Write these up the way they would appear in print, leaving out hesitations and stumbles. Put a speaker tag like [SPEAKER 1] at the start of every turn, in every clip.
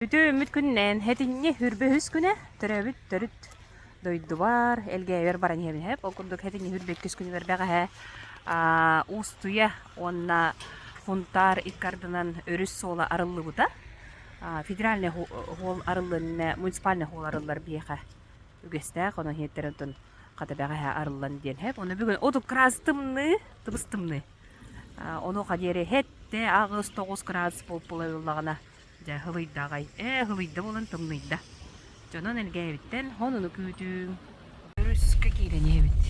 [SPEAKER 1] Үтөмүт күннен хетинне хүрбөһүс күнэ төрөбүт төрүт дойдубар элгебер баран хеп окурдук хетинне хүрбөккүс күнү бербеге устуя онна фунтар иккардынан өрүс сола арыллыбыта федеральный хол арыллын муниципальный хол арыллар биеха үгестэ коно хеттерентон катабега арыллан диен хеп ону бүгүн отук крастымны тыбыстымны ону кадери хетте агыс 9 градус болуп болулагана жа хылыйдагай хылыйда болон тымныйда жонон элгебиттен хонуну күүтүң өрүскө кийренебит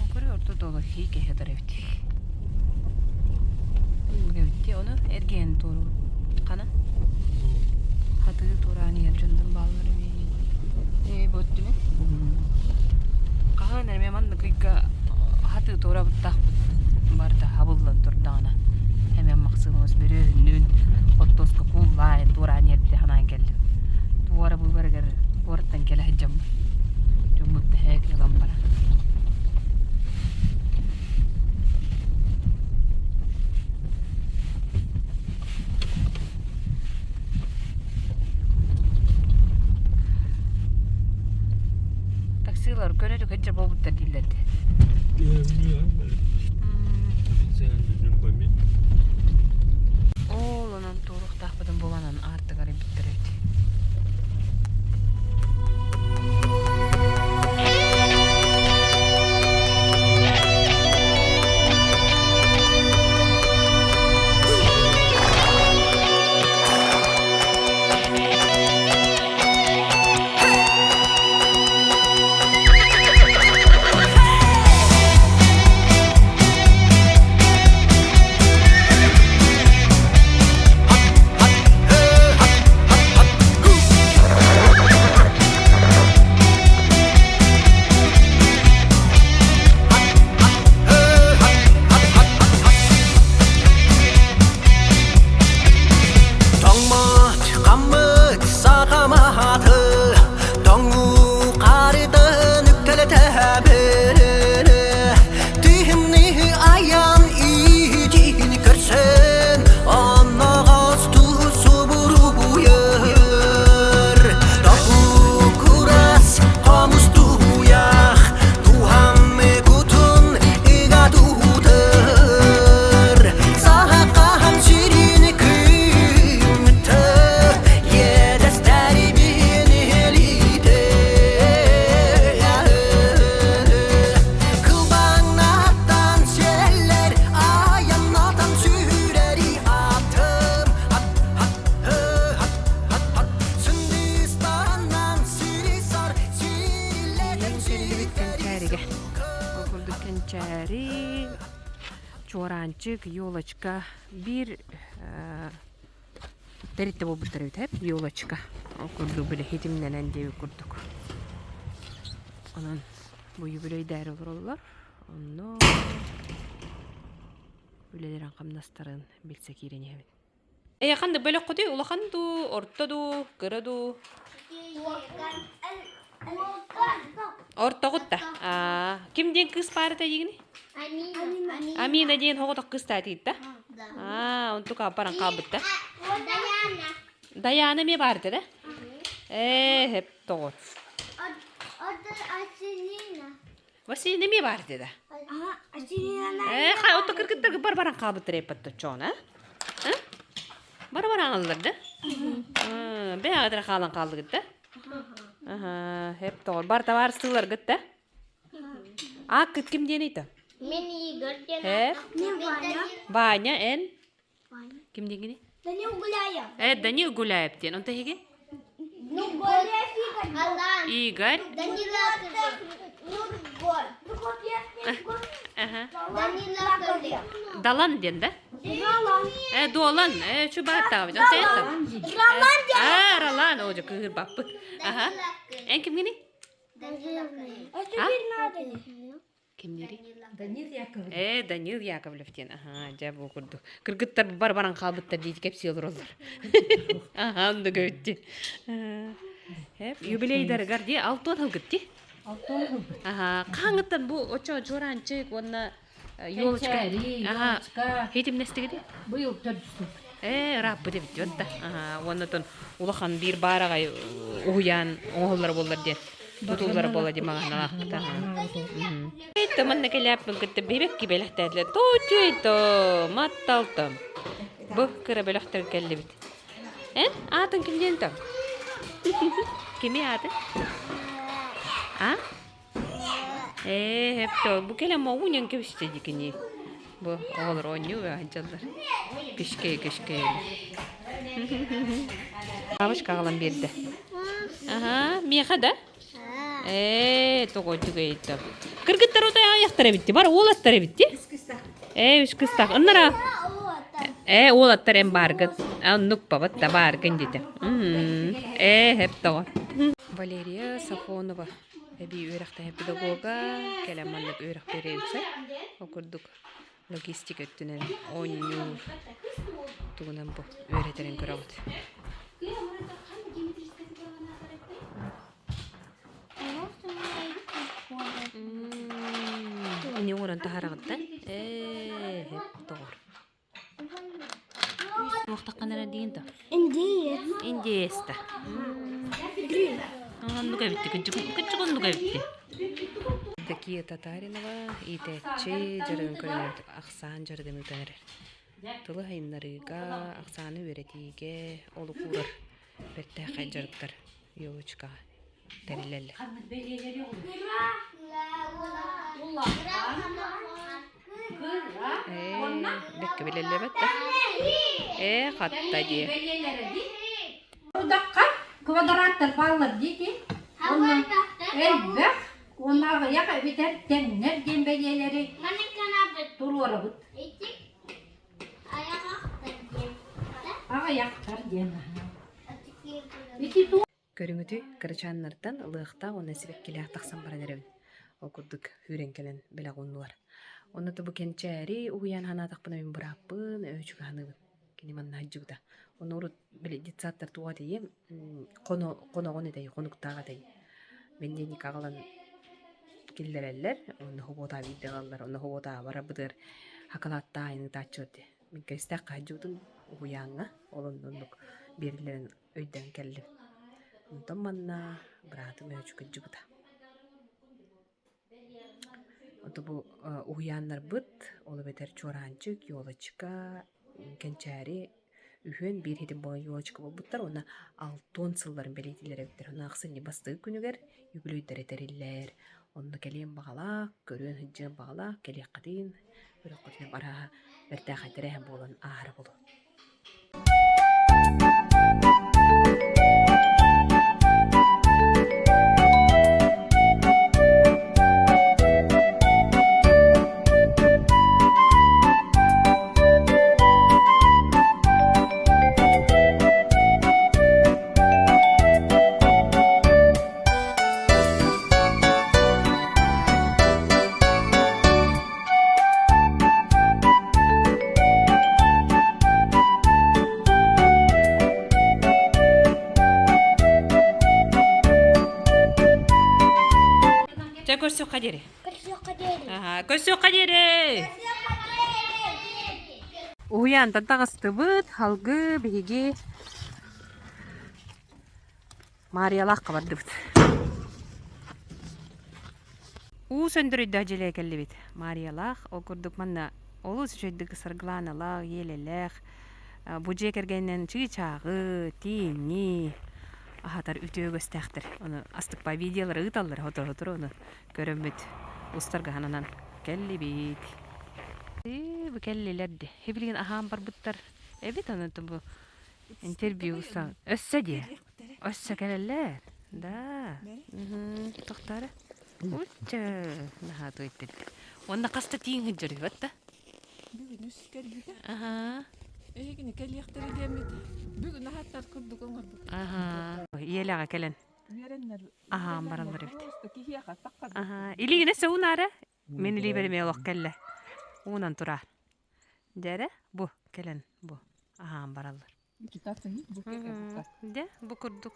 [SPEAKER 1] окур ортодолу хийке хедаребит элгебитти ону эрген туру кана хаты турани жондан баллары боттуме кахан эрме манда кыйга хаты турабыттак барда хабыллан турдагана hemen maksimumuz bürünün ottoska kullain tuoraan jätti hanaan kelly tuora bulgarger tuortan kelä jam jummut heek lampara taksilar könedu kecce bobutta dillette Oğlunun tuğruk tahpıdın bulanın artık arı bittirirdi. Çorancık, yolaçka bir deritte bu tarafı hep yolaçka. Okurdu böyle hetimlenen diye kurduk. Onun bu böyle değerli olurlar. Onu böyle rakamnastarın bilsek iğreneyim. Yakında böyle kodu, ulakandu, ortadu, kıradu. Orta kutta. Kim kız parta yine? Amina diyen hoğutak kız tatiydi. Untuk aparan kabıtta. Dayana mi vardı da? Hep doğru. Vasilina mi vardı da? Otu kırkıttır barbaran kabıttır yapıttı çoğuna. Barbaran alırdı. Ben adına kalan kaldı gitti. Hep doğru. Barta var sığlar gitti. Akıt kim diyeniydi? Hep. Vanya en? Kim diyeni?
[SPEAKER 2] Danil Gulayev.
[SPEAKER 1] Danil Gulayev diyen. Onu da hege? Igor. Dalan diyen de? Dolan. Şu bahat tabi. Ralan diyen. Ralan. Oca kıhır bappı. En kim gini? Kim diri?
[SPEAKER 2] Danil Yakovlev.
[SPEAKER 1] Danil Yakovlev diyen. Cevap okurdu. Kırgıtlar barbaran kalbıtlar diye hepsi olur olur. Onu da göğüttü. Hep юбилейдер гарди 6 жыл гытти.
[SPEAKER 2] 6 жыл.
[SPEAKER 1] Каңыттан бу очо жоранчык онна ёлочка. Хетим нестеге?
[SPEAKER 2] Быйыл төрүстүк.
[SPEAKER 1] Раппы деп бит оннотон улахан бир баарагай уян оңоллар боллар де тутуллар бола де маганалакта. Таманна келяппын кытты бебек кибелехтәдле тотуйто матталты. Бу кыра белехтер келли бит. Атын кимден там? Кими аты? А? Хепто бу келе моунен кебисте дикини. Бу олар оню ажалдар. Кишке. Абыш кагалам берди. Меха да? Тогойдугейто. Кыргыттар отай аяктар битти. Бар олаттар битти. Үскүстак. Ыннара. Олаттар эм баргын. Аннук бабат да баргын деди. Хепто. Валерия Сафонова. Эби үйрәкте педагога, келеманлык үйрәк беребисе. Окурдук логистика өттүнен оню тугунан бу үйрәтерен көрөбүт. Не оран тахарагытта? Тоор. Уктакканара дейин та. Индиеста. Нуга битти, күчүгөн нуга битти. Такие Татаринова, итечи, жаргын көрөт, Аксан жардым үтөнөр. Тылы хайнарыга, Аксаны өретиге, олу курар, бетте кайжырыктар, ёлочка, терилеле. Бекке белеле бетте. Катта дие.
[SPEAKER 2] Квадраттар баллар дейки. Оннан элбэх. Оннағы яқа битер теңнер дембегелері. Туруара бұд. Аға яқтар ден.
[SPEAKER 1] Көрүңүтү кырычаннардан ылыакта оны себек келе тақсан баран эребин. Окурдук хүрен келен белагуннуар. Онноту бу кенчери уян ханатакпын мен бураппын өчүгө ханыбын. Кини манна жугда. Оны урут биле дитсаттар туга дейм. Коногоны дей, конуктага дей. Мендени кагалан киллерелер, оны хобота видеолар, оны хобота барабыдыр. Хакалатта айны тачырды. Мен кестак кажудун уянга, олондук берилерин өйдөн келди. Онтон манна братым өчүгө жугда. Онто бу уяннар быт, олу бетер чоранчык, ёлочка, кенчари үһөн бир хитин болан ёлочка болбуттар, оны 6 сылларын белетилер эбиттер. Оны аксын не бастыгы күнүгер юбилейдер этериллер. Онны келен багалак, көрөн хыджын багалак, келек кадын, өрөк кадын бара берте хатыреһен болан ары болу. Көрсө кадери. Көрсө кадери. Уян тантагыстыбыт, халгы биги Мариялак кабардыбыт. Сөндүрүдө ажиле келдибит. Мариялак окурдук манна олус жөйдүк саргланалак, елелек. Бу жекергенен чыгычагы, тийни. Ахатар үтөөгөстәхтер. Оны астыкпай видеолар ыталлар хото-хото оны көрөмөт. Устарга хананан келлибит. Бу келлилерди. Хебилген ахам барбыттар. Эбит аны бу интервьюса өссө ди. Өссө келелер. Да. Токтары. Учча. Нахат өттү. Онда каста тиң хыжыр бетта.
[SPEAKER 3] Бүгүн үскөрбүгө.
[SPEAKER 1] Эгини
[SPEAKER 3] келияктар демит. Бүгүн хаттар курдук оңор.
[SPEAKER 1] Иелага келен.
[SPEAKER 3] Береннер.
[SPEAKER 1] Баралар бит.
[SPEAKER 3] Кихияга таккан.
[SPEAKER 1] Илигине сөүнары. Мен или берме олок келле. Унан тура. Дере бу келен бу. Баралар.
[SPEAKER 3] Китатын бу кеге.
[SPEAKER 1] Де бу курдук.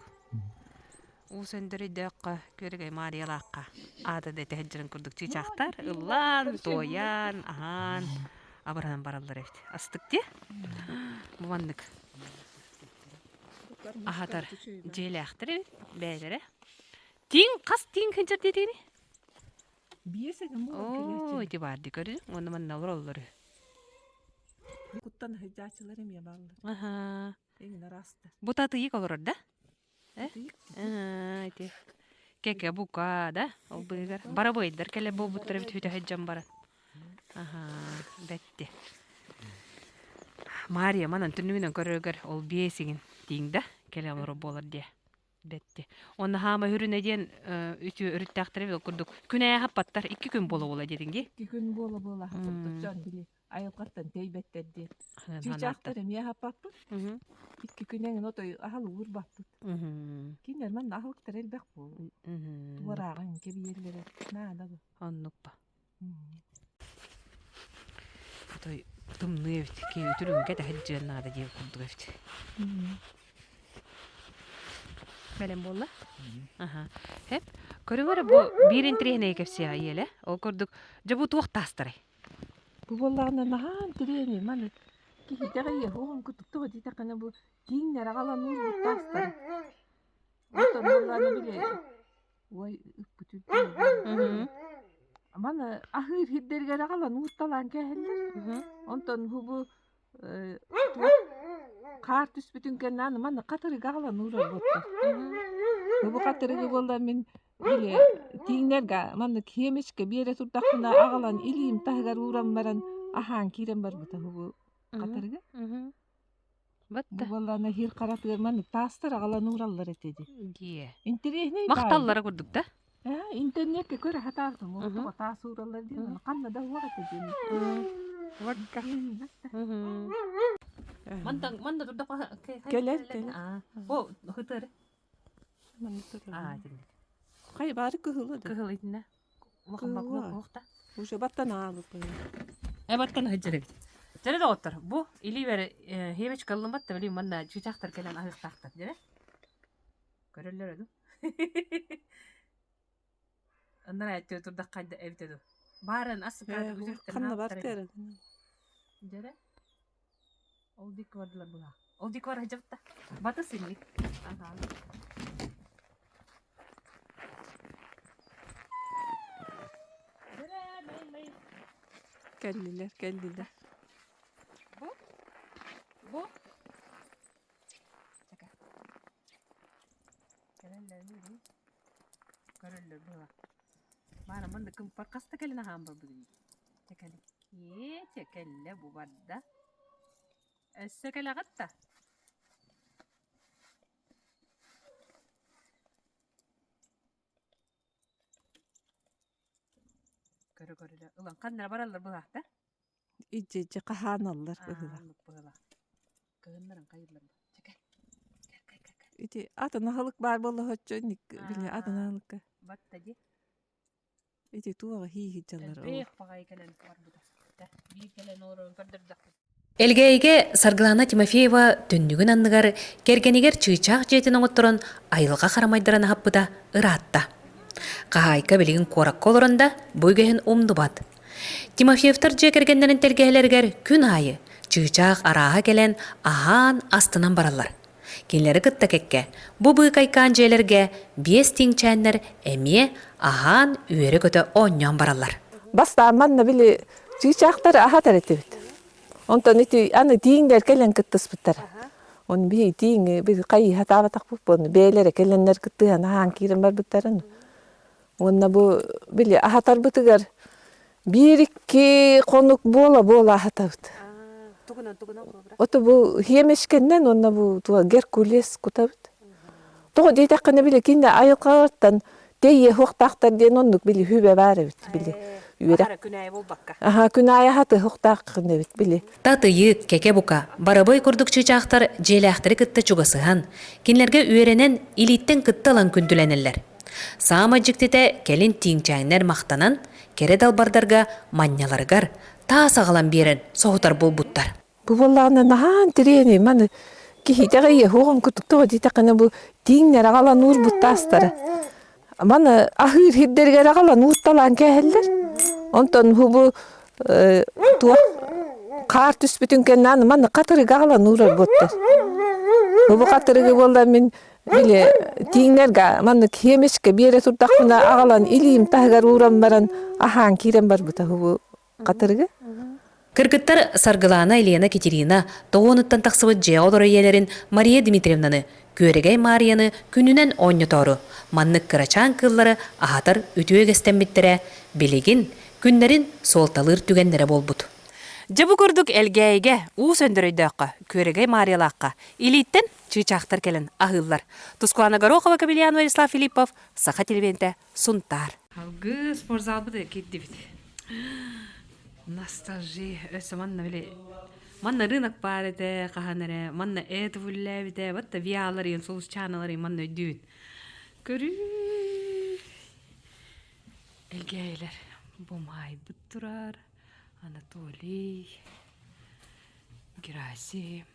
[SPEAKER 1] Усендери дөккө көргөй Мариялакка. Ада дете хеджерин курдук чичактар. Ыллан, тоян, абаранан бараллар эбит. Астык те? Буманнык. Ахатар желяхтыр эбит. Бәйләре. Тиң кас тиң хинчер дедини?
[SPEAKER 3] Биесеген
[SPEAKER 1] О, ити барды көрдү. Оны манна олороллар.
[SPEAKER 3] Куттан хыжачылар эме баллар.
[SPEAKER 1] Аха.
[SPEAKER 3] Эң раста.
[SPEAKER 1] Бутаты ик олорор да? Ити. Кеке бука да? Ол быгар. Бара бойдар келе болбуттар бит хүтө хеджам бара. Аха, бетти. Мария манан түнүгүнөн көрөгөр ол биесигин тиң да? Келе олорор болор дие. Бетти. Оны хама хүрүнө ден үтү өрүттактыр бил курдук. Күнэ хаппаттар 2 күн боло дединги.
[SPEAKER 3] 2 күн бола хаппыт жан били. Айылкаттан тейбеттерди. Чучактар эме хаппаппыт. 2 күнен отой ахал урбаппыт. Кинер мен ахылыктар элбек бул. Туараган кебиерлери наада бу.
[SPEAKER 1] Аннукпа. Отой тымны эбит. Ки түрүнгө да хеджен наада деп курдук эбит. Белем болла? Аха. Хеп, көрүңөр бу бирин трехне кепсе айеле. Ол курдук жабу туактастыры.
[SPEAKER 3] Бу боллагына нахан тирени маны кихитеге хоон кутуктуга дитакана бу тиңнер агалан урбуттастар. Отон болланы биле. Ой, үппүтү. Маны ахыр хиддерге агалан урталан кехеллер. Онтон бу кар түспүтүн кеннаны маны катыры агалан урбуттар. Бу катырыгы болла мен биле тиңнерге маны кемешке бере турдакына агалан илим тахгар урам баран ахан кирен бар бута бу катырыгы.
[SPEAKER 1] Батта.
[SPEAKER 3] Бу болланы хир каратыгар маны тастар агалан ураллар этеди.
[SPEAKER 1] Дие.
[SPEAKER 3] Интернет
[SPEAKER 1] Макталлары курдук да?
[SPEAKER 3] интернетке көрө хатаартым. Ото таас ураллар дейм. Канна да угат эдин.
[SPEAKER 1] Вакка. Манда турда
[SPEAKER 3] Келер.
[SPEAKER 1] О, хытыр. Дин.
[SPEAKER 3] Кай бары кыһылы да.
[SPEAKER 1] Кыгыл итинде. Мохта.
[SPEAKER 3] Уже баттан алып.
[SPEAKER 1] Баттан хыжыры. Жere de otur. Bu iliver heveç kalınmat da bileyim manna çiçaktır gelen ahıqtaqtır, jere? Görürler ödü. Ondan aytıyor turda qayda evdedu. Baren asık artık üzülükten
[SPEAKER 3] Kanna бар тер.
[SPEAKER 1] Jere? Ol dik vardılar bula. Ol dik var hıcıqta. Batı sinlik. Aha.
[SPEAKER 3] Geldiler.
[SPEAKER 1] Bu? Çaka. Gelenler neydi? Görürler bula. Bana bunda kım parkasta gelene hamba bugün. Çekali. Çekelle bu barda. Çekale gatta. Görürler. Ulan kanlara barallar bula da.
[SPEAKER 3] İcce kahanallar kıhıla.
[SPEAKER 1] Bula. Kığınların kayırlar. Çekal. Gel.
[SPEAKER 3] İti atına halık bar bolla hoçço nik bile atına halık.
[SPEAKER 1] Batta di.
[SPEAKER 3] İti tuğa hicallar o.
[SPEAKER 1] Beyh bagay gelen var bu da. Bir gelen orun kırdırdak.
[SPEAKER 4] Элгейге Саргылана Тимофеева түндүгүн анныгар кергенигер чыычак жетин оңотторон айылга карамайдыраны хаппыда ыраатта. Кахайка билигин коракка олорунда бөйгөһүн умдубат. Тимофеевтар же кергендерин тергеһелергер күн айы чыычак арааға келен ахан астынан баралар. Кинлери кытта кекке бу быйкайкаан жээлерге 5 тиңчәннер эмие ахан үөрө көтө оңнон баралар.
[SPEAKER 3] Баста манна били чыычактар ахатар этебит. Онтон ити аны тиңдер келен кыттыспыттар. Он би тиң би кай хатаба такпып бон бейлер келеннер кытты ахан кирен бар буттарын. Онна бу били ахатар бутыгар бир-iki конук бола ахатабыт.
[SPEAKER 1] Тугунан
[SPEAKER 3] Ото бу хемешкенден онна бу туа Геркулес кутабыт. Того дейтаккана били кинде айылкааттан тейе хоктактар ден оннук били хүбе барыбыт били. Үерек.
[SPEAKER 1] Күнәй болбакка.
[SPEAKER 3] Аха күнай хаты хоктаккын дебит били.
[SPEAKER 4] Татыйы кеке бука барабой курдук чыычактар желяхтары кытта чугасыхан кинлерге үөренен илиттен кытталан күндүленелер. Саама жиктите келин тиңчәңнер мактанан кере далбардарга манняларгар таасагалан берен соғутар болбуттар.
[SPEAKER 3] Бу боллагына нахан тирени маны кихитеге хоон кутуктоо дитакана бу тиңнер агалан урбуттастары. Маны ахыр хиддерге агалан урталан кехеллер. Онтон бу туа Kar түспүтүн кеннан маны катырыга алан урар боттер. Бу катырыга болда мен биле тиңнерге маны кемешке бере турдакмына агалан илим тагар урам баран ахан кирен бар бута бу катырыга.
[SPEAKER 4] Кыргыттар Саргылана Елена Катерина тоғыныттан тақсыбы же олар иелерин Мария Дмитриевнаны, көрегей Марияны күнінен онны тору. Маннык кырачан кыллары ахатар үтіе кестенбиттері, билигин күннерин солталыр түгенлері болбут. Жабы көрдік әлгейге, уыс өндірөйдөққа, көрегей Мариялаққа, илиттен чычақтар келін ахыллар. Тускуана Горохова, Кабельян, Владислав Филиппов, Саха телевенте, Сунтар. Алгы спортзал бұды кетті біді. Ностальжи, өсі манна біле. Манна рынок бар еді, қағанары, манна әді бүлі біді, бәтті виялары, солыс чаналары, манна өйдүйін. Көрі. Әлгейлер, Бомай бұттырар, Анатолий, Герасим.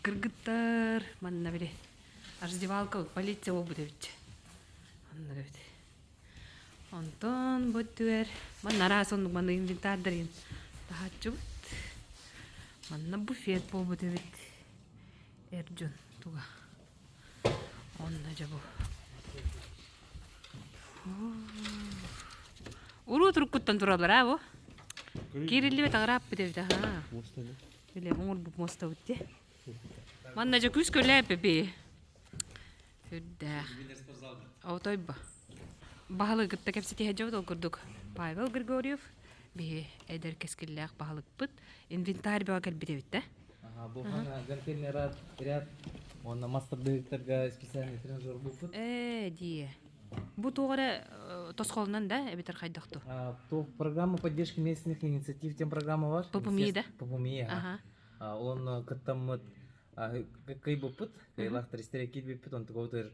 [SPEAKER 4] Кыргыттар, манна біле. Раздевалка, полиция ол бұды біді. Манна біді. Антон боттуер, манна расон манна инвентардарин. Тахачу бут. Манна буфет по буду бит. Эрджон туга. Онна жабу. Уру туруккуттан туралар або. Кирилли бет аграп бит бит ха. Биле оңор бу моста бутте. Манна жа күс көлөп бе. Хүддә. Аутойба. Бахалы гытта кепсети хеджавд олгурдук. Павел Григорьев бе эдер кескиллях бахалык бут. Инвентарь бе акел битебитте.
[SPEAKER 5] Ага, бу хана гантельный ряд. Он на мастер директорга специальный тренажер бупут.
[SPEAKER 4] Дие. Бу тугара тосколунан да эбитер хайдакту.
[SPEAKER 5] То программа поддержки местных инициатив, тем программа var.
[SPEAKER 4] Попуми, да?
[SPEAKER 5] Попуми, ага. Он каттамыт кай бупут, кай лахтар истерекит бупут, он төгөтөр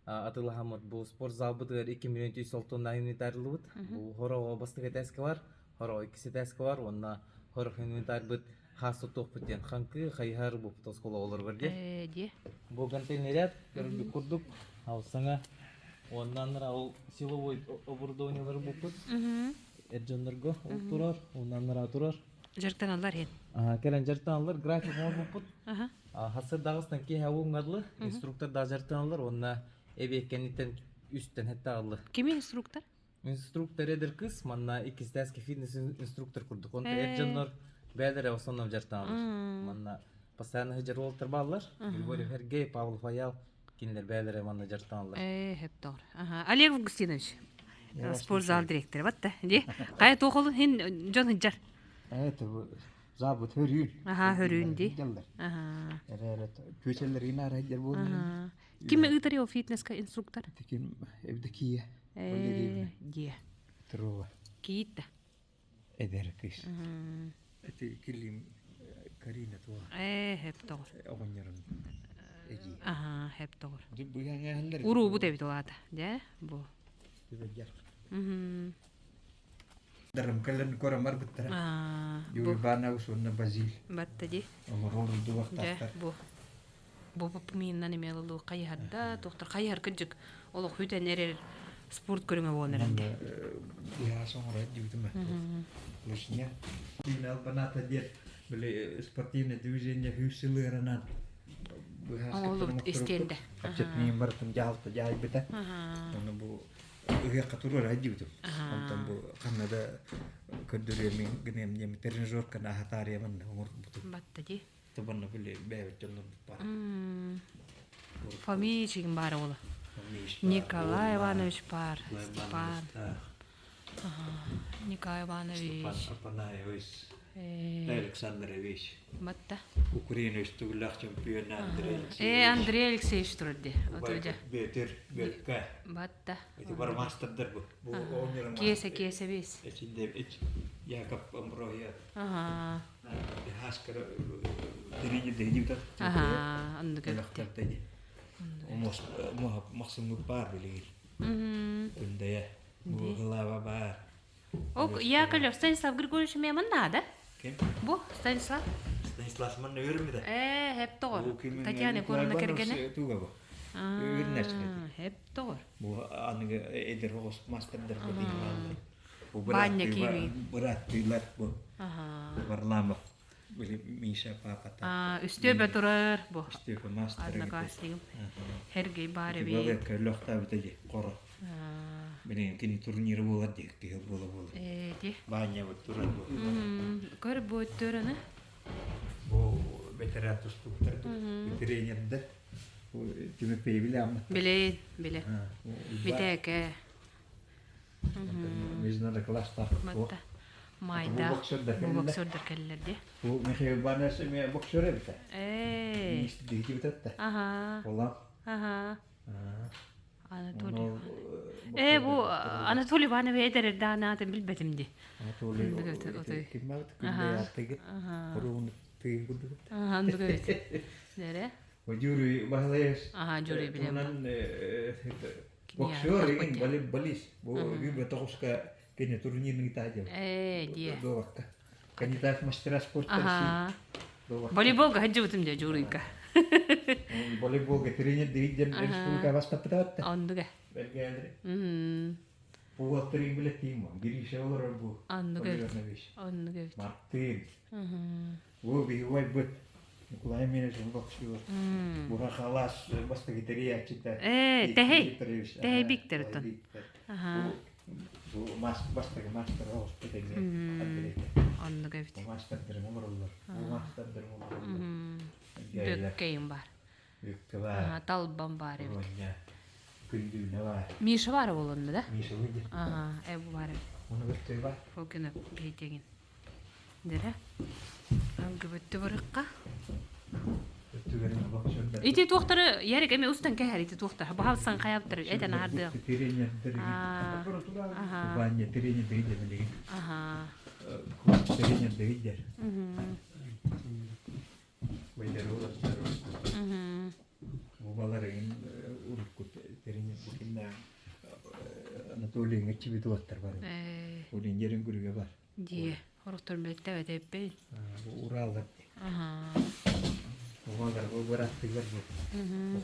[SPEAKER 5] атылахамыт бу спорт зал бутыр 2 миллион 300 инвентарь бут. Бу хорого бастыга тәске бар, хоро икисе тәске бар, онна хорох инвентарь бут хасты топпутен ханкы хайхар бу тоскола олар бар де.
[SPEAKER 4] Дие.
[SPEAKER 5] Бу гантельный ряд көрдүк курдук. Ал саңа оннан ал силовой оборудованиялар бупут. Эджоннорго турар, оннан турар.
[SPEAKER 4] Жарктан алар хен.
[SPEAKER 5] Келен жартаналар график мор бупут. Хасыр Дагыстан ки хавуңгарлы инструктор да жартаналар, онна эбеккенитен үсттен хетта алды.
[SPEAKER 4] Ким инструктор?
[SPEAKER 5] Инструктор эдер кыз, манна икистәске фитнес инструктор курдук. Онда Эджоннор бәдер основном жартаналар. Манна постоянно хеджер волтер баллар. Григорий Сергей, Павел Фаял кинлер бәдер манна жартаналар.
[SPEAKER 4] Хеп doğru. Олег Августинович. Спортзал директоры батта. Де. Кая тоқылы хен жон хеджер.
[SPEAKER 6] Это забыт хөрүн.
[SPEAKER 4] Хөрүн ди.
[SPEAKER 6] Көчелер инар хәҗәр булды.
[SPEAKER 4] Ким ытыры о фитнеска инструктор?
[SPEAKER 6] Тикин эвдекие.
[SPEAKER 4] Де.
[SPEAKER 6] Трова.
[SPEAKER 4] Киитте.
[SPEAKER 6] Эдер киш. Это килим Карина туа.
[SPEAKER 4] Хеп doğru.
[SPEAKER 6] Огоньярын. Эги.
[SPEAKER 4] Хеп doğru.
[SPEAKER 6] Дип буянга хәлләр.
[SPEAKER 4] Уру бу дебит олата. Де. Бу.
[SPEAKER 6] Дибәҗәр. Дарым кален корамар биттер. Юри бана усунна базил.
[SPEAKER 4] Батта ди.
[SPEAKER 6] Рол ду
[SPEAKER 4] Де.
[SPEAKER 6] вактастар.
[SPEAKER 4] Бу. Бу попминнан эмелу кайхадда доктор кайхар кыжык. Ол хүтен эрер спорт көрүңө болнер энди.
[SPEAKER 6] Я соңра дибитме. Лушня. Финал баната дет. Биле спортивное движение хүсилеренан.
[SPEAKER 4] Олу истенде.
[SPEAKER 6] Апчетнин бартын жалты жай бите. Оны бу ыгы катуру радиоту. Онтан бу Канада көдөрөмүн генем нем тренажер кана хатария мен умур буту.
[SPEAKER 4] Батта ди.
[SPEAKER 6] Табанна биле бэвет жолдон бар.
[SPEAKER 4] Фамилия бар ол. Николай Иванович бар. Степан. Николай Иванович.
[SPEAKER 6] Апанаевич. Александрович.
[SPEAKER 4] Батта.
[SPEAKER 6] Украинович тугулах чемпион Андрей.
[SPEAKER 4] Андрей Алексеевич турди. Отурда.
[SPEAKER 6] Бетер белка.
[SPEAKER 4] Батта.
[SPEAKER 6] Это бар мастердер бу. Бу онер.
[SPEAKER 4] Кесе бес.
[SPEAKER 6] Эчинде Яков Амброя. Хаскар дирижи дегивта.
[SPEAKER 4] Андыгы.
[SPEAKER 6] Лахтартани. Умос максимум бар билир. Күндәя. Бу глава бар.
[SPEAKER 4] Ок, Яковлев Станислав Григорьевич меман надо?
[SPEAKER 6] Кем?
[SPEAKER 4] Бу Станислав.
[SPEAKER 6] Станислав ман өрмиде.
[SPEAKER 4] Хеп doğru. Татьяна Коровна кергене.
[SPEAKER 6] Туга бу. Өрнәшке.
[SPEAKER 4] Hep doğru.
[SPEAKER 6] Бу аныгы эдер хос мастердер бу дигән.
[SPEAKER 1] Баня киви.
[SPEAKER 6] Быраттыйлар бу.
[SPEAKER 1] Ага.
[SPEAKER 6] Варламов. Были Миша папата.
[SPEAKER 1] Үстөбө турар бу.
[SPEAKER 6] Степа мастер.
[SPEAKER 1] Одноклассниким. Хергей бары
[SPEAKER 6] Бу
[SPEAKER 1] бе.
[SPEAKER 6] лохта битеги коро. Билин кини турниры болот дек тигил боло.
[SPEAKER 1] Ди.
[SPEAKER 6] Баня вот турар бу.
[SPEAKER 1] Көр бу төрөнө.
[SPEAKER 6] Бу ветератус туктар. Тренерде. Тимофей Вильям.
[SPEAKER 1] Биле. Битеке.
[SPEAKER 6] Международный класста.
[SPEAKER 1] Матта. Майда.
[SPEAKER 6] Bu boksörler
[SPEAKER 1] Бу
[SPEAKER 6] келди.
[SPEAKER 1] боксердер келлерди.
[SPEAKER 6] Bu Михаил Банас эме боксер эбите.
[SPEAKER 1] Эй.
[SPEAKER 6] Дейти битетте.
[SPEAKER 1] Ага.
[SPEAKER 6] Олам.
[SPEAKER 1] Ага. Анатолий.
[SPEAKER 6] Ол
[SPEAKER 1] Бу Анатолий Иванович эдер даанатын билбетимди.
[SPEAKER 6] Анатолий.
[SPEAKER 1] Отой.
[SPEAKER 6] Киммат күндө яттыгы. Урун тыгы күндө.
[SPEAKER 1] Ага, андыгы. Нере?
[SPEAKER 6] Юрий Махлеевич.
[SPEAKER 1] Ага, Юрий билем.
[SPEAKER 6] Онан боксер ин балис. Бу гибе тохуска кене турнирный тадем.
[SPEAKER 1] Дие.
[SPEAKER 6] Довакка. Кандидат в мастера спорта
[SPEAKER 1] Ага.
[SPEAKER 6] России.
[SPEAKER 1] Волейболга хаджыбытым Журийка.
[SPEAKER 6] Волейболга тренер дивизион республика бастапты.
[SPEAKER 1] Андыгы.
[SPEAKER 6] Белгелер. Bu atırın bile timo. Girişe olur bu.
[SPEAKER 1] Андыгы. Андыгы.
[SPEAKER 6] Martin. Bu bir vay bıt. Nikolay Menez'in bakışıyor. Bura halas basta giteriya çıta.
[SPEAKER 1] Tehey biktir ton. Aha.
[SPEAKER 6] Bu master hospitalde.
[SPEAKER 1] Андыгы.
[SPEAKER 6] Bu masterdir mi olur? Bu masterdir mi olur?
[SPEAKER 1] Бөккейим бар.
[SPEAKER 6] Büyük var.
[SPEAKER 1] Талбан бар.
[SPEAKER 6] Ronya. Gündüğüne var.
[SPEAKER 1] Миша бар болонду да?
[SPEAKER 6] Mişe uydu.
[SPEAKER 1] Ага, бу бар.
[SPEAKER 6] Onu götürü var.
[SPEAKER 1] Ол күнү бейтеген. Дере? Аңгыбытты барыкка.
[SPEAKER 6] Götürüne bakışında.
[SPEAKER 1] Ити туохтары ярик эме устан кехер ити туохтар. Бахавсан каяптыр. Этен арды.
[SPEAKER 6] Тренердер.
[SPEAKER 1] Ага.
[SPEAKER 6] Ваня тренер değil.
[SPEAKER 1] Ага.
[SPEAKER 6] Тренер değil. Baylar olur. Babaların urukut treniyor bugünler Anatoli'nin geçibi duvarlar var. Onun yerin grubu var.
[SPEAKER 1] Дие. Хоруктор билетте бетеппе.
[SPEAKER 6] Urallar.
[SPEAKER 1] Ага.
[SPEAKER 6] Babalar bu bıraktılar bu.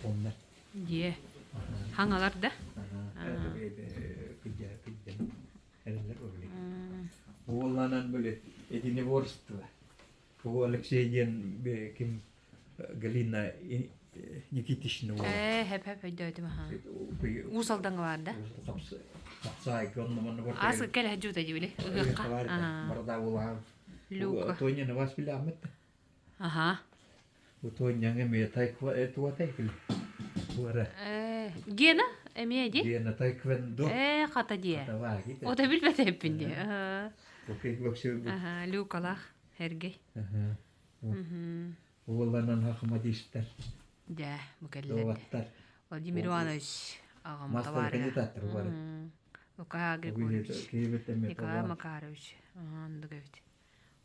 [SPEAKER 6] Onlar.
[SPEAKER 1] Дие. Хаңалар да?
[SPEAKER 6] Kıca. Eller öyle. Oğlanan böyle edini borçtular. Bu Alexey'in kim Galina Никитична.
[SPEAKER 1] Hep ödöydüm ha. Усалдан бар да?
[SPEAKER 6] Сай гонноман бар.
[SPEAKER 1] Ас келе хаджута жибили. Ыгыкка.
[SPEAKER 6] Барда улам.
[SPEAKER 1] Люка.
[SPEAKER 6] Тоня на вас биламет.
[SPEAKER 1] Ага.
[SPEAKER 6] Bu Tonya nge taekwa etua taekil. Buara.
[SPEAKER 1] Гена эмеди?
[SPEAKER 6] Dia na taekwondo.
[SPEAKER 1] Хата дие.
[SPEAKER 6] Tawa gitu.
[SPEAKER 1] O da bilmedi hepindi.
[SPEAKER 6] Okey boksör bu.
[SPEAKER 1] Aha, Lukalах, Hergey.
[SPEAKER 6] Oğlanan hakıma dişler.
[SPEAKER 1] Да, мукелле.
[SPEAKER 6] Doğatlar.
[SPEAKER 1] Владимир Иванович ағам
[SPEAKER 6] Master
[SPEAKER 1] товары.
[SPEAKER 6] kandidattır var.
[SPEAKER 1] Лука Григорьевич.
[SPEAKER 6] Kıymet emet
[SPEAKER 1] Николай
[SPEAKER 6] olan.
[SPEAKER 1] Макарович. Андыгавит.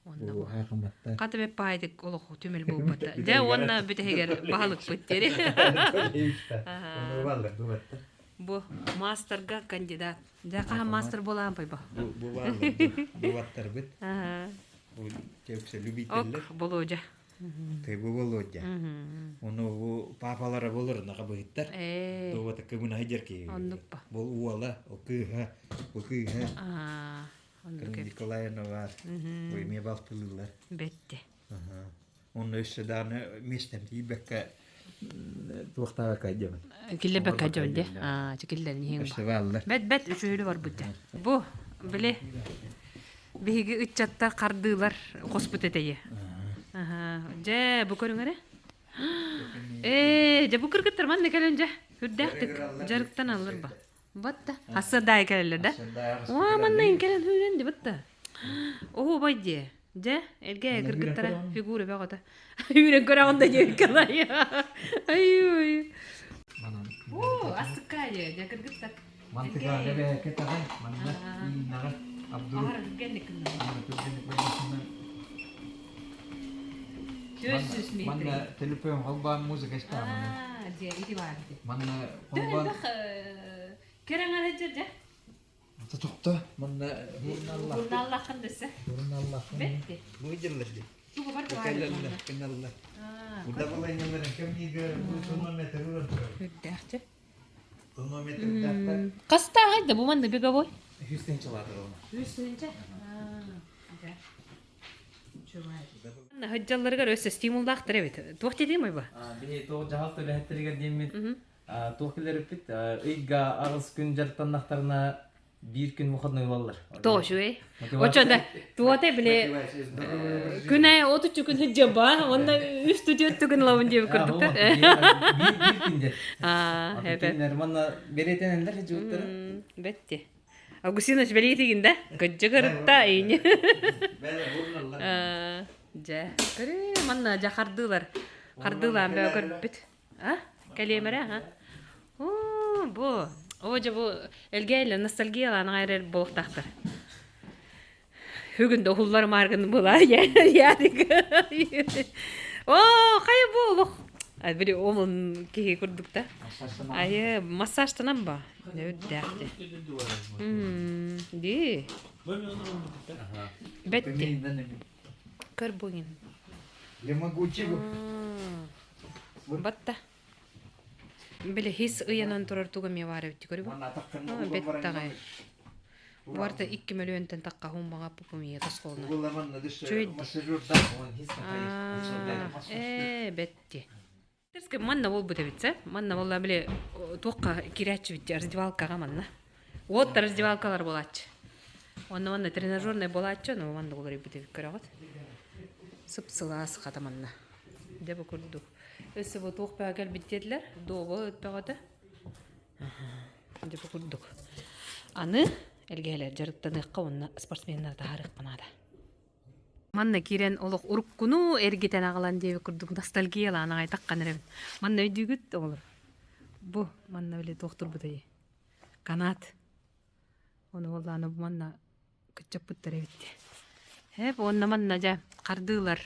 [SPEAKER 1] Онда
[SPEAKER 6] Bu hakımatta.
[SPEAKER 1] Каты беп пайдык олох түмел болбата. Да, онна бүтегер баалык бүттери.
[SPEAKER 6] Onu varlar doğatlar.
[SPEAKER 1] Бу мастерга кандидат. Да, каха мастер болам пайба.
[SPEAKER 6] Bu varlar. Doğatlar bit.
[SPEAKER 1] Ага.
[SPEAKER 6] Bu çevse любителler.
[SPEAKER 1] Ок, боложа.
[SPEAKER 6] Tabi bu bolodja. Onu bu papalara bolur naga bıhittar. Doğata kımına hacer ki.
[SPEAKER 1] Ondukpa.
[SPEAKER 6] Bol uvala. O kıha. O kıha.
[SPEAKER 1] Ага.
[SPEAKER 6] Kırın
[SPEAKER 1] Ондугавит.
[SPEAKER 6] Nikolay'ına var. Bu emiye baltılılar.
[SPEAKER 1] Бетте.
[SPEAKER 6] Onun üstü dağını mistem diye bekka tuğtava kayacağım.
[SPEAKER 1] Киллебек ажолде. Чекиллер нихин.
[SPEAKER 6] İşte varlar.
[SPEAKER 1] Бет үчөйлү бар бутта. Бу биле биги ыччаттар кардылар хоспут этеги. Же бу көрүңөрө? Же бу кыргыттар ман некеленже. Хүрдәктик жарыктан алыр ба. Батта. Хасырдай келелер да. Ва манна инкелен хүренди батта. О байде. Же элге кыргыттара фигура багата. Хүрен көрөгөндө жекалай. Ай. О, асыккаje, же кыргыттар.
[SPEAKER 6] Mantıklı ne be kete hay. Manna naga Abdul.
[SPEAKER 1] Ар генник. Söz
[SPEAKER 6] Manna telefon halban müzik istemem.
[SPEAKER 1] Же иди барды.
[SPEAKER 6] Manna halban.
[SPEAKER 1] Кереңер эжерде.
[SPEAKER 6] Tutukta. Manna Allah.
[SPEAKER 1] Бурналла кындысы.
[SPEAKER 6] Allah.
[SPEAKER 1] Бетти.
[SPEAKER 6] Bu yıllardı.
[SPEAKER 1] Туга бар
[SPEAKER 6] Kenarlar, kenarlar. Bu da vallahi yanların kemiği bu tonometre var.
[SPEAKER 1] Хүрдәхче.
[SPEAKER 6] Tonometre dağıtlar.
[SPEAKER 1] Каста хайда бу манда бегабой.
[SPEAKER 5] Hüsten çalarlar onu.
[SPEAKER 1] Үстүнче. Хыджалларга өсө стимулдактыр эбит. Туох дедим ойба.
[SPEAKER 5] Бие то жагалты лехтерге демит. Тохилер бит. Ыйга агыс күн жартаннактарына bir gün выходной болалар.
[SPEAKER 1] Тошу э. Очода туоте биле күнэ отучу күн хыджаба, онда үстү дөттүгүн лавын деп көрдүк.
[SPEAKER 5] Bir günde.
[SPEAKER 1] Хепе.
[SPEAKER 5] Нормально беретенler жуттар.
[SPEAKER 1] Бетти. Агусиноч белетигинде гыджыгырта ийни. Жа. Кыре манна жакардылар. Кардылар бе көрбүт. Калемере, О, бу. Ожа бу элгейле ностальгиялан гайрел болуктактыр. Бүгүн дохуллар маргын була ярик. О, кай болук. Бери омун кеге көрдүк да. Айы массажтанам ба? Өддәкте. Ди. Бетти. Көр бугин.
[SPEAKER 6] Я могу чего?
[SPEAKER 1] Батта. Биле хис ыянан турар тугаме бар өттү көрбү? Беттагай. Буарта 2 миллионтен такка хуммага пупумия тосколна. Бетти. Терске манна болбу дебитсе, манна болла биле тоққа кирячи бит раздевалкага манна. Вот раздевалкалар болачы. Манна тренажерный болачы, но манна болар бит деп көрөгөт. Сыпсылас ката манна. Деп көрдүк. Өсө бу тоқпа гел биттедилер, добо өтпөгөтө. Деп көрдүк. Аны элгелер жарыктаныкка онна спортсмендер тарых канада. Манна кирен олох уруккуну эргитен агалан деп көрдүк, ностальгиялан айтаккан эрем. Манна өйдүгүт олор. Бу манна биле доктор бутай. Канат. Оны болланы манна кычаппыттар эбитти. Хеп онна манна жа кардылар.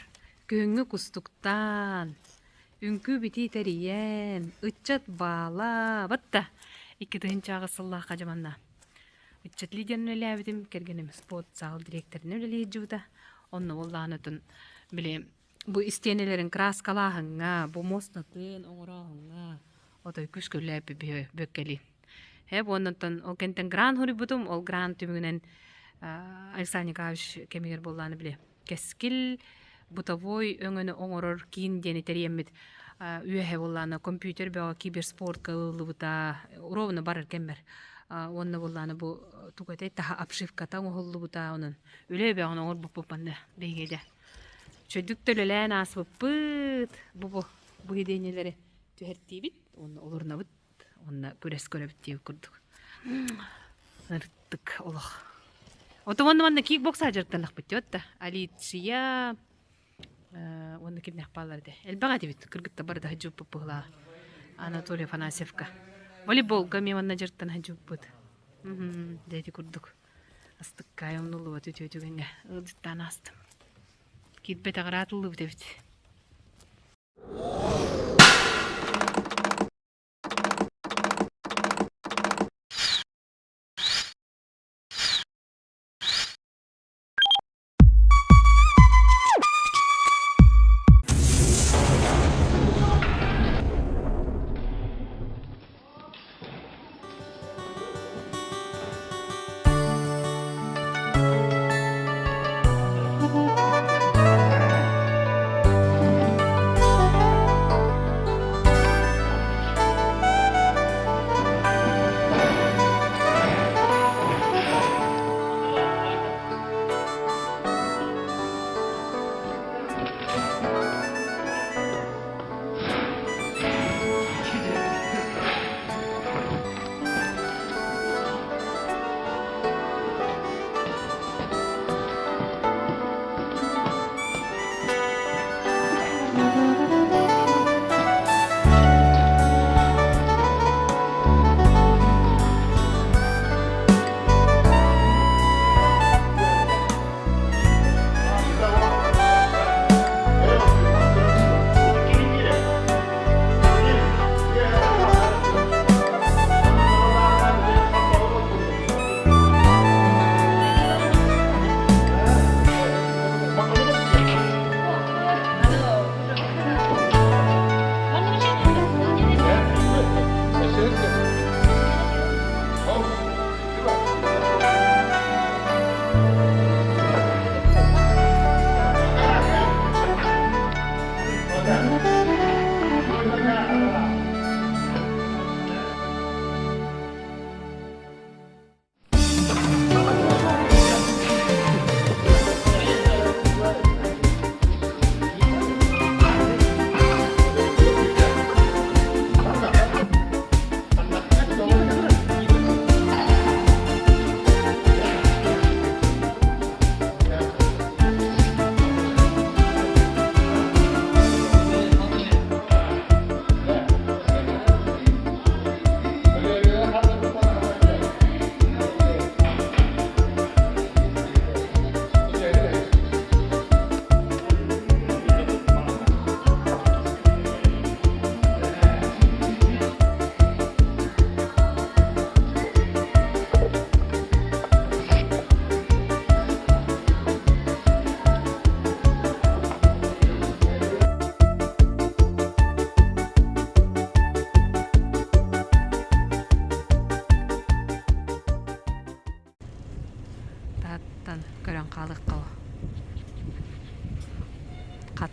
[SPEAKER 1] Көңү кустуктан. Үңкү бити териен, ыччат бала, батта. 2-чагы сыллака жаманна. Ыччат лидерин элебитим, кергеним спорт зал директорун эле жуута. Онны болланытын биле бу истенелерин краскалахыңа, бу мостатын оңорогыңа, отой күскөлөп бөккели. Хеп оннан ол кентен гран хурибутум, ол гран түмүнен Александр Николаевич кемигер болланы биле. Кескил бутовой өңөнө оңорор кийин дени териеммит үйе болланы компьютер бага киберспорт кылыбыта уровна барыр кембер. Онна болланы бу тугатей таха обшивка таң оголлубута онун үле бягын оңор буппанды бейгеде. Чөдүктөлөлөн асыппыт бу хиденелери түһертибит, онна олорнабыт, онна көрөс көрөбүт деп көрдүк. Нырттык олох. Отомонда кикбокс ажырттанак битётта. Аличия онда кимнек баларды. Элбага дебит кыргытта барда хажуп пыгла. Анатолий Афанасьевка. Волейбол гамеманна жырттан хажуппыт. Деди курдук. Астык кайымнулу вот өтөтүгөнгө ыдыттан астым. Китбет агыратылып дебит.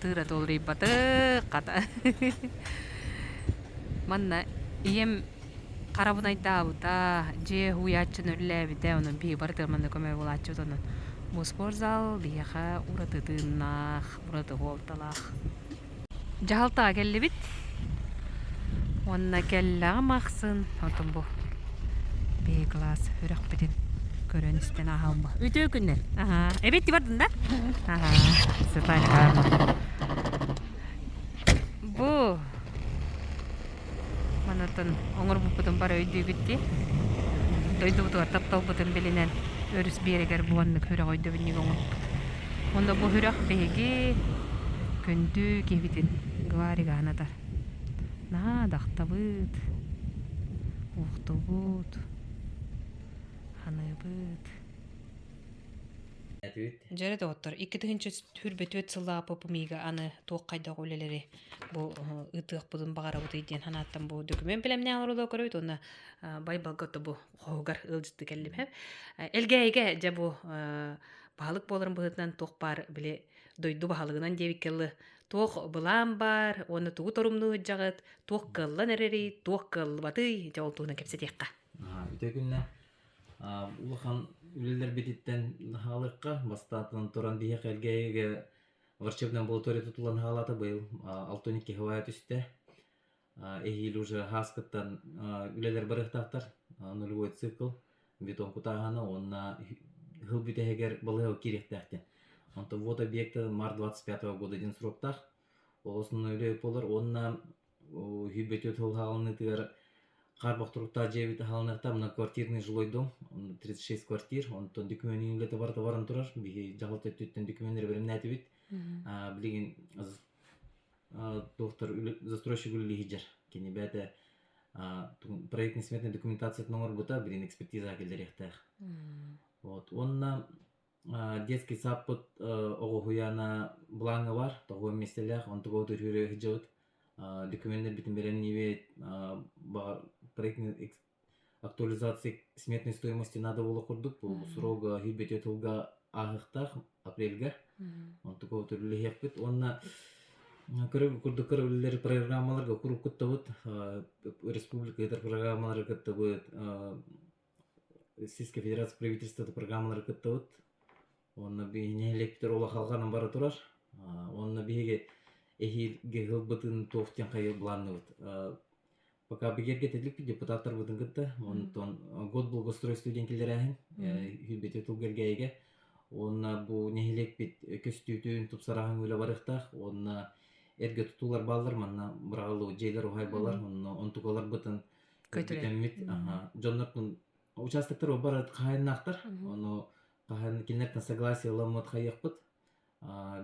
[SPEAKER 1] тыра толрый баты ката. Манна ием карабын айтабыта же хуячын өлләбите онун би бартыр манна көмө булачы онун. Бу спортзал бияха уратытыннах, ураты голталах. Жаалта келли бит. Онна келлага максын, отун бу. Бей класс үрәк битин көрөнүстен ахалма. Үтө күннер. Ага, эбетти бардын да? Ага, сыпайны карма. Бу манатын оңор бупутун бар өйдүү битти. Дойду бутугар таптал бутун белинен өрүс берегер буанны көрө койду бинник оңор. Онда бу үрәк беги күндү кебитин гварига анатар. На дактабыт. Ухтубут. Ханыбыт. Жарет оттор. Икки тыгынчы хүрбөтөт сылаапы пумига аны тоок кайда олелери. Бу ытык будун багара бут иден ханаттан бу документ билемне алырылы көрөйт. Онда байбалготто бу хогар ылжытты келдим хеп. Элгейге же бу баалык болорун быытынан тоок бар биле дойду баалыгынан дебиккелы тоок былам бар. Оны тугу торумну жагыт. Тоок кыллан эрери, тоок кылбаты жолтуна кепсетекка.
[SPEAKER 5] Үтөгүнне улахан үлелер бититтен халыкка бастатынан туран бие келгеге врачебный амбулатория тутулан халаты быйыл 6-12 хавая түсте. Эхил уже хаскаттан үлелер барыктактар нулевой цикл бетон кутагана онна хыл битегер балыгы керектәхте. Онто вот объекты март 25 года ден сроктах. Осын үле болар онна хүбетөт хыл халыны тигер Карбахтурукта жебит халнакта мына квартирный жилой дом, 36 квартир, онтон документин үлете бар товарын турар, биги жагалта төттен документтер берем нәтибит. Билеген доктор застройщик үле хиҗер. Кени бәте проектный сметный документация тыңор бута, билен экспертиза келдерехтер. Вот, онна детский саппыт огохуяна блаңы бар, того меселях, он того төрүрө хиҗет. Документтер битин берен ниве проектной актуализации сметной стоимости надо было курдук. Срога хибете тулга агыктах апрельга. Он такого төрле хеппит. Онна курдук көрүлөр программаларга куруп кыттыбыт. Республика этер программалары кыттыбыт. Российская Федерация правительства программалары кыттыбыт. Онна бинелектер ола халганын бары турар. Онна биге эхил гылбытын тофтен кайы бланны. Пока бигерге тедлик депутаттар бутын кытты. Онтон год благоустройства денкелерәһин хүбете тулгергәйгә. Онна бу нехилек бит көстүтүн тупсараһын үле барыктах. Онна эрге тутулар баллар манна бырагылы жейлер ухай балар. Онна онтугалар бутын көтөрөмит. Жоннортун участоктор бар кайнактар. Ону кайын кинерден согласие ламат хайыкпыт.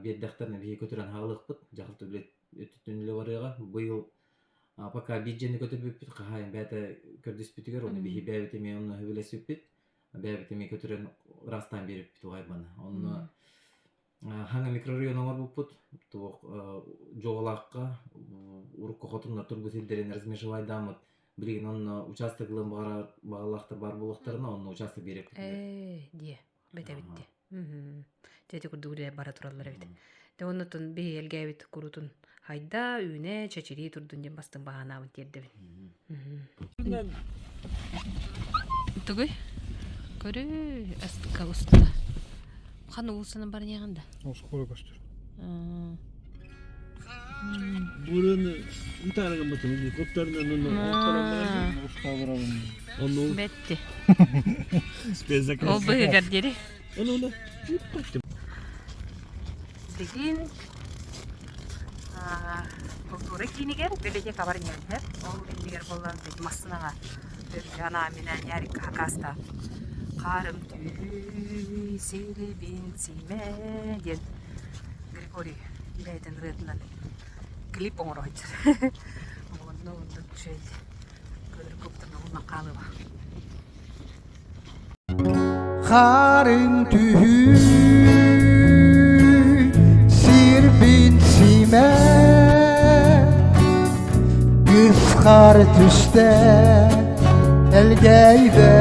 [SPEAKER 5] Беддактарны бие көтөрөн халыкпыт. Жакылты билет өтүтүнүлө барыга. Быйыл пока бюджетni көтөрбөппүт, кайын бәте көрдөспүтүгөр, оны бихи бәбитеме оны хөбөлөсүппүт. Бәбитеме көтөрөн растан бериппүт угайбаны. Оны хаңа микрорайон оңор буппут. Тук жоголакка урукка хотундар турбут илдерин размешивай дамыт. Билген оны участоклын багалактар бар булактарына оны участок бериппүт.
[SPEAKER 1] Дие, бете-битти. Тети курдугуре бара тураллар бит. Те онутун би элгебит курутун хайда үйне чачири турдун ден бастын баганабын тердебин. Тугуй көрү астыка уста. Каны улсунун бар неганда?
[SPEAKER 6] Скоро көстөр.
[SPEAKER 7] Бураны итарыгын батын, коптарынан оны устабырабын. Оны
[SPEAKER 1] Бетти.
[SPEAKER 7] спецзаказ.
[SPEAKER 1] Ол быгар дери.
[SPEAKER 7] Оны
[SPEAKER 1] Деген культура кинигер белеге кабар нерде. Ол кинигер болған бит массынага бир жана менен ярик хакаста. Карым түй селебин симе ден Григорий Бейтен ретнан клип оңоройт. Онно чөй көрүп көптөн макалы бар.
[SPEAKER 8] Karın tühü sirbin sime Kıskar tüste elgeyde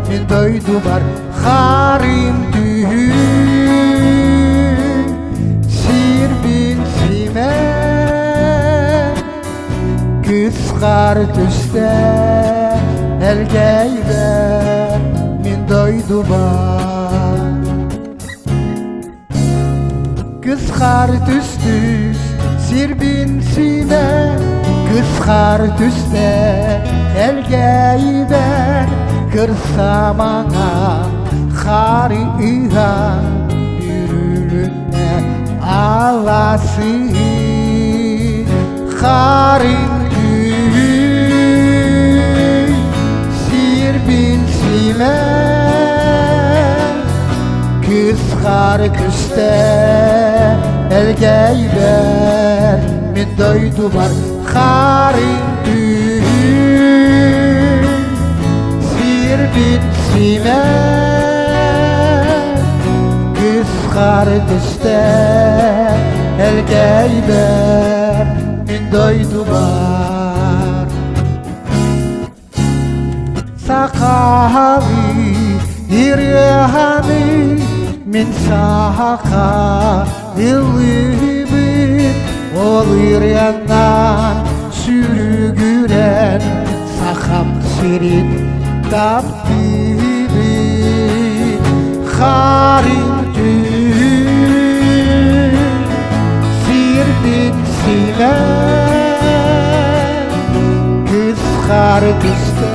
[SPEAKER 8] min doydumar Karın tühü sirbin Kızgar tüste elgeyde min doyduma Kızgar tüstüs sirbin sime Kızgar tüste elgeyde Kırsamana Kari ihan yürürüne Ağası Karin tüy Sirbin sime Kızgar küste elgeyber Min doydu var Karin tüy Sirbin sime Kızgar küste elgeyber Min doydu var Sakavi İryahani Min sahaka Yıllıbit Ol iryandan Sürgüren Sakam sirin Taptibi Harin tüy Sirbin sime Kızgar küste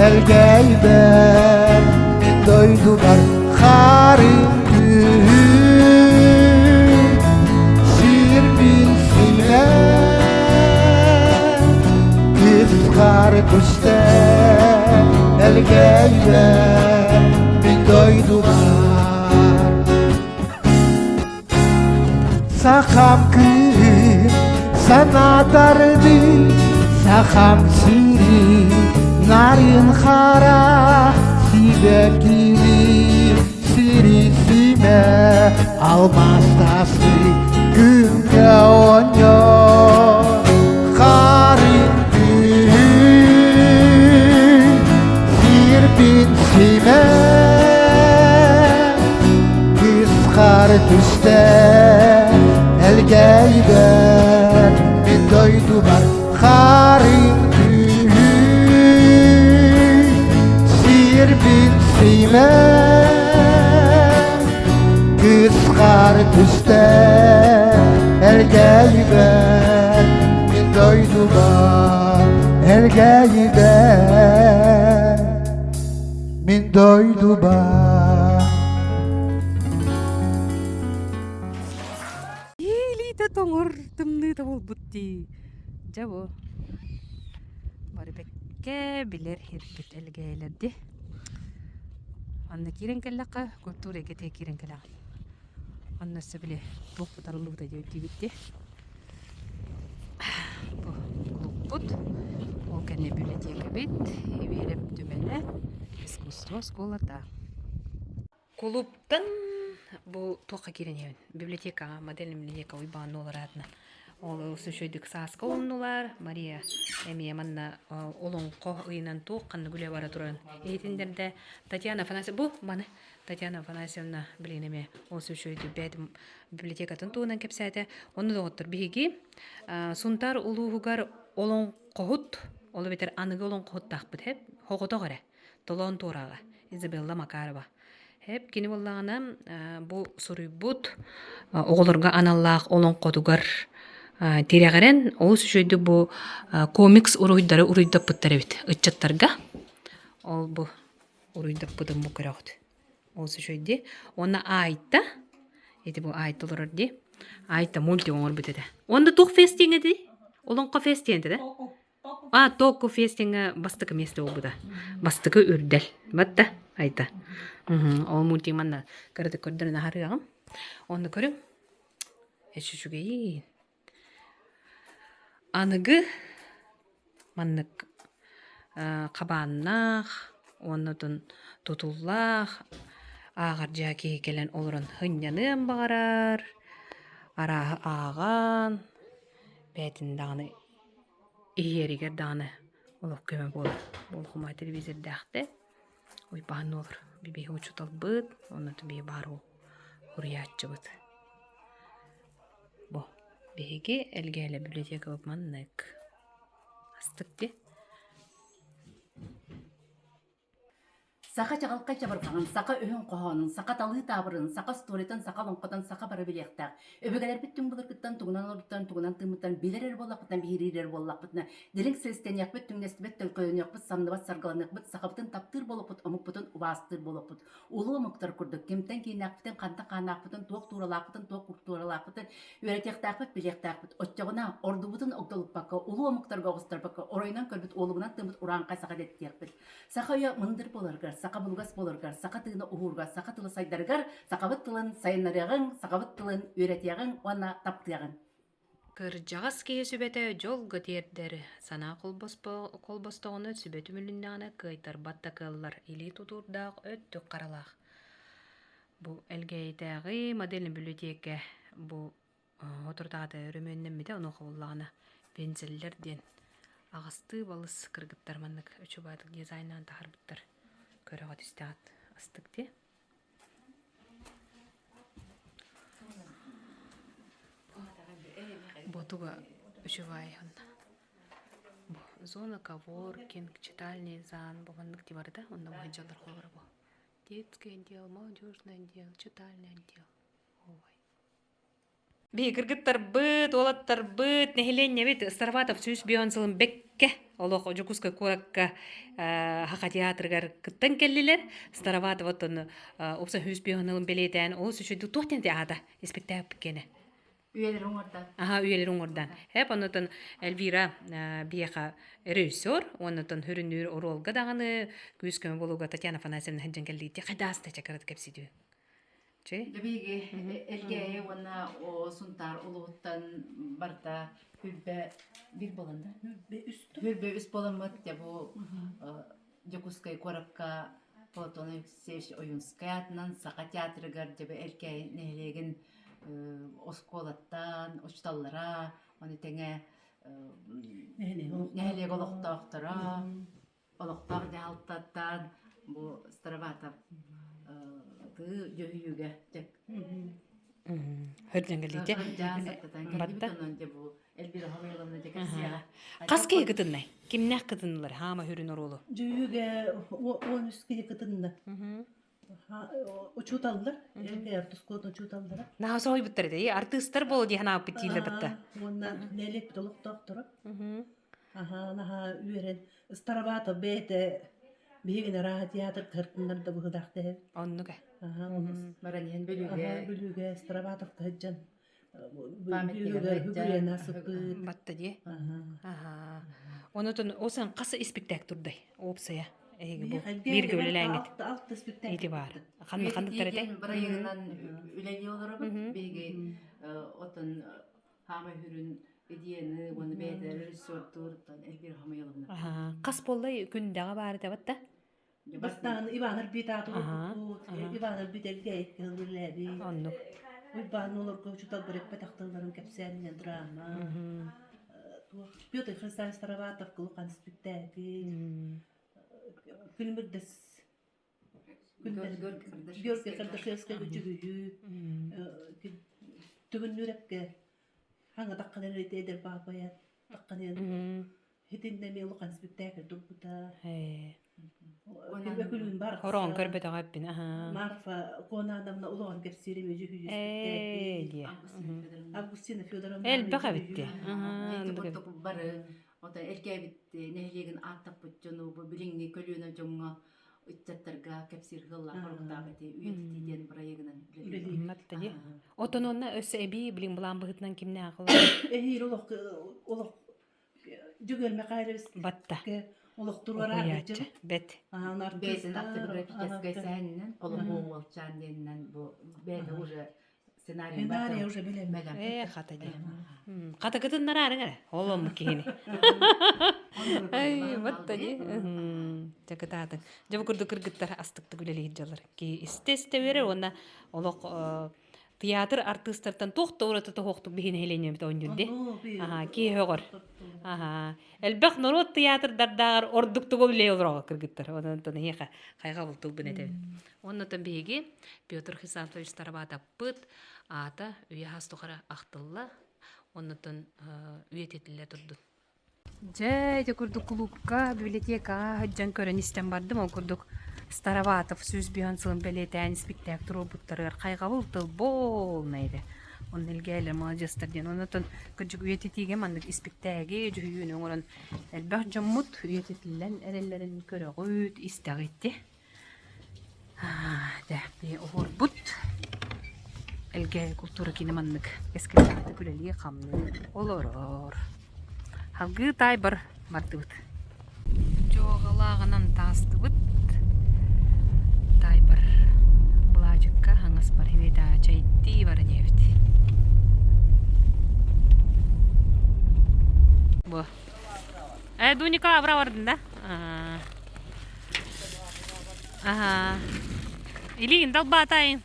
[SPEAKER 8] elgeyber Min doydular harin tüy Sirbin sime Kızgar küste elgeyber Min doydular Sakam kız sana dardı Sakam siri narin hara Sibekili siri sime Almaz tası günde onyo Karin tüy Sirbin sime Kızgar tüste elgeyber Min doydular harin tüy Sirbin sime Kızgar tüste elgeyber Min doydular elgeyber Min doydular
[SPEAKER 1] Илите тоңор тымны да болбутти. Жабо. Бары бекке билер хирбит элгейлерди. Анна кирен келлакка культура кете кирен келак. Анна себиле тук тарылыкта жөйти битти. Бу клуббут. Ол кене библиотека бит. Эбелеп түмеле. Искусство школата. Клубтан бу тока киренебин. Библиотека, модельный библиотека уйбан олар атына. Ол өсүшөйдүк сааска олунулар. Мария эми манна олоңко ыйынан тук канны күлө бара туран. Эйтиндерде Татьяна Афанасьевна бу маны Татьяна Афанасьевна билинеме өсүшөйдү бет библиотекатын туунан кепсете. Ону доктор биги сунтар улуугар олоңкохут олу бетер аныгы олоңкохут такпыт хеп хоготогоре. Толон турага Изабелла Макарова. Хеп кини боллагана бу суруйбут оголорга аналлаах олоңкотугар тирегерен ол сүшөйдү бу комикс уруйдары уруйдаппыттар бит ыччаттарга ол бу уруйдаппытын бу көрөт ол сүшөйдү оны айта эти бу айтылыр ди айта мульти оңор битеде онда тук фестингеди олоңко фестингеди да току фестинга бастыкы месте болбуда бастыкы үрдел батта айта ол мульти манна көрөт көрдөрүнө харыгам онда көрөм эшүшүгей аныгы маннык кабааннаах оннотун тутуллаах аагар жаки келен олорун хыннянын багарар араа ааган бетин даганы иеригер даганы олох көмө бол хумай телевизор дахте ой баан олор биби учуталбыт онноту би бару хурияччыбыт бо биги элгеле библиотека маннык
[SPEAKER 4] астыкте.
[SPEAKER 9] Сақа чағалқай чабырғағын, сақа өйін қоғанын, сақа талы табырын, сақа сторитын, сақа лоңқотан, сақа бары білектақ. Өбігелер біттің бұлырғыттан, туғынан орыттан, туғынан тымыттан, білерер болақпытан, бейірер болақпытына, дерің сілістен яқпыт, түңнестібет, төлкөлін яқпыт, самныбат сарғалан яқпыт, сақапытын таптыр болақпыт, омықпытын, убастыр болақпыт. Улы омықтар күрдік, кемтен кейін ақпытын, қанта қанақпытын, тоқ туралақпытын, тоқ құртуралақпытын, өретектақпыт, білектақпыт, отчағына, ордубытын оқтолып баққа, улы омықтарға оғыстар баққа, орайынан көрбіт, олығынан тымыт ұранға сақа деттияқпыт. Сақа ұя мындыр боларғар, сақа булгас боларгар, сақа тыны уһургар, сақа тылы сайдаргар, сақабыт тылын сайынарягын, сақабыт тылын өретягын, уанна таптыягын.
[SPEAKER 4] Кыржағас кие сүбәтә жол гөтердер. Сана колбостоғыны сүбәтü мүліннәғына кайтар баттакыллар или тутурдақ өттік қаралақ. Бу әлгәйтәғі моделін библиотека бу отуртағаты өрөмөннен мете оны қабыллағына бензеллер ден. Ағысты балыс кыргыттар маннык өчі байтық дизайнан тахарбыттар. Көріға түстіғат астықте. Ботуга үчүбай зона коворкинг, читальный зал, бомандык диварда, он на мой жалдар ховар бо. Детский отдел, молодежный отдел, читальный отдел. Би кыргыттар быт, олаттар быт, нехиленне бит Старватов сүз бионсылын бекке, олох жукуска куракка хака театргар кыттан келлилер. Старватов оттон опса сүз бионсылын белетен, ол сүшүдү тохтен театр спектакль кене.
[SPEAKER 9] Üyeler oңордан.
[SPEAKER 4] Üyeler оңордан. Hep ondan Elvira biyaqa rejissör, ondan hürünür orolga dağını güskön boluga Tatyana Afanasьевна hajjan kellitti. Qadasta çakarat kapsidu.
[SPEAKER 9] Дебиги элгее уна о сунтар улуттан барта хүлбе бир боланда. Хүлбе үс боламыт я бу Жокускай коракка Платон Алексеевич Оюнскаятнан сака театрыгар дебе элгее нелеген осколаттан, очталлара, оны теңе нәһелег олоқтақтара, олоқтақ жағалттаттан, бұл Староватов жөйіге тек.
[SPEAKER 4] Hörden geldi.
[SPEAKER 9] Batta.
[SPEAKER 4] Kas keye kıtınlay? Kimnek kıtınlar? Hama hürün orulu.
[SPEAKER 10] Жүйүгө 13 киде кытында. Учуталдар, элге артыскот учуталдар.
[SPEAKER 4] На сой биттер де, артистер бол ди хана биттилер битте.
[SPEAKER 10] Онна нелек толуктак туруп. Наха үйрен Староватов бете бигине раhat театр кыртындар да быгдакты.
[SPEAKER 4] Оннуга.
[SPEAKER 9] Маранен бөлүгө
[SPEAKER 10] Староватов таджан.
[SPEAKER 4] Батта ди. Онотон осан касы спектакль турдай. Опсая. Bir gölelengit. İti var. Kandık tarete.
[SPEAKER 9] Barayından üleli olarak bege otan hama hürün ediyeni onu beder resorturdan elbir hama yolunda.
[SPEAKER 4] Kas bollay gündaga bari da batta.
[SPEAKER 10] Bastan Ivanır bir taatı Ivanır bir delge kılırlabi.
[SPEAKER 4] Onnu.
[SPEAKER 10] Ivan olur koçutal börek pataktaların kapsayınca drama. Piotr Hristiyan Starowatov kılıkan spektakl. Filmirdes. Görke Kardashevska gücügü. Tügünlürekke. Hangi dakikalar eder babaya. Dakikalar. Hitinde mi olukan spektakl durbuta.
[SPEAKER 4] Horon körbet ağabbin.
[SPEAKER 10] Marfa konu adamla ulan kapsiri gücügü spektakl. Avgustina Fyodorovna.
[SPEAKER 4] El baka bitti.
[SPEAKER 9] Barı. Oda elke bitti. Nehlegin atak bütçünü bu bilingni kölüne jonga üttattarga kapsir hılla korukdagıti üyetidен barayıgının.
[SPEAKER 4] Mattadi. Otononna össe ebi biling bulan bıhıtnan kimne akılı?
[SPEAKER 10] Ehir olok jügelme qayrıs.
[SPEAKER 4] Batta.
[SPEAKER 10] Olok durara
[SPEAKER 4] gıcı. Bet.
[SPEAKER 9] Besin aktigrafikeske senin oluk olçan denilen bu beni уже
[SPEAKER 10] Сценарий уже билем.
[SPEAKER 4] Хата ди. Хата кытын нарарың олом кини. Ай, батта ди. Жакытатын. Жабы курду кыргыттар астыкты күлелейт жалар. Ки истесте бере онна олок театр артисттардан тохто урата тохтук бихин хеленем бит ондюнде. Ки хогор. Элбек народ театр дардагар ордукту боле олрога кыргыттар. Онтон хека кайга бултул бенете. Оннотон биги Петр Хрисантович Староватов пыт ата үйе хастухара ақтылла, оннотон үйететілі тұрды.
[SPEAKER 1] Жай курдук клубка, библиотека, хаджан көрөн истен бардым, ол курдук Староватов сүз бүйөн сылын белетен спектакль роботтарыр кайгабыл тыл болнайды. Он элгелер молодежьтарден, онотон кыржык үйететиге мандык спектакль жүйүүнү оңорон элбах жоммут үйететилен эрелерин көрөгөт истагетти. Да, би орбут элге культура кинемандык эскелерди күлели камны олорор. Халгы тайбыр бардыбыт. Жоғалагынан тастыбыт. Тайбыр булажыкка хаңас бар хеведа чайти бар нефти. Бу. Дуника абра бардын да? Ага. Илигин далба тайын.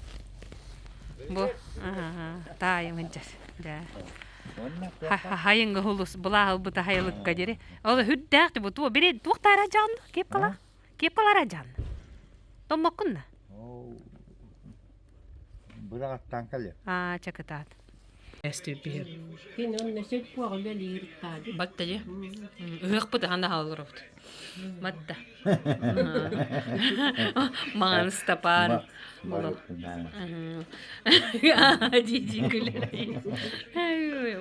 [SPEAKER 1] Бу. Тайын хынчас. Да. Хайынғы хулус бұлағы бұта хайылыққа дере. Ол хүддәқті бұ туа береді туқтайра жанды. Кеп қала? Кеп қалара жанды. Томмаққынна?
[SPEAKER 6] Бұрағаттан кәлі.
[SPEAKER 1] Чакытат. Әсті бейір.
[SPEAKER 2] Кен он нәсет пуағы бәлі еріқтады.
[SPEAKER 1] Батта же? Үғық бұты қанда қалыр өпті. Батта. Маған ұстапар. Диди күлер.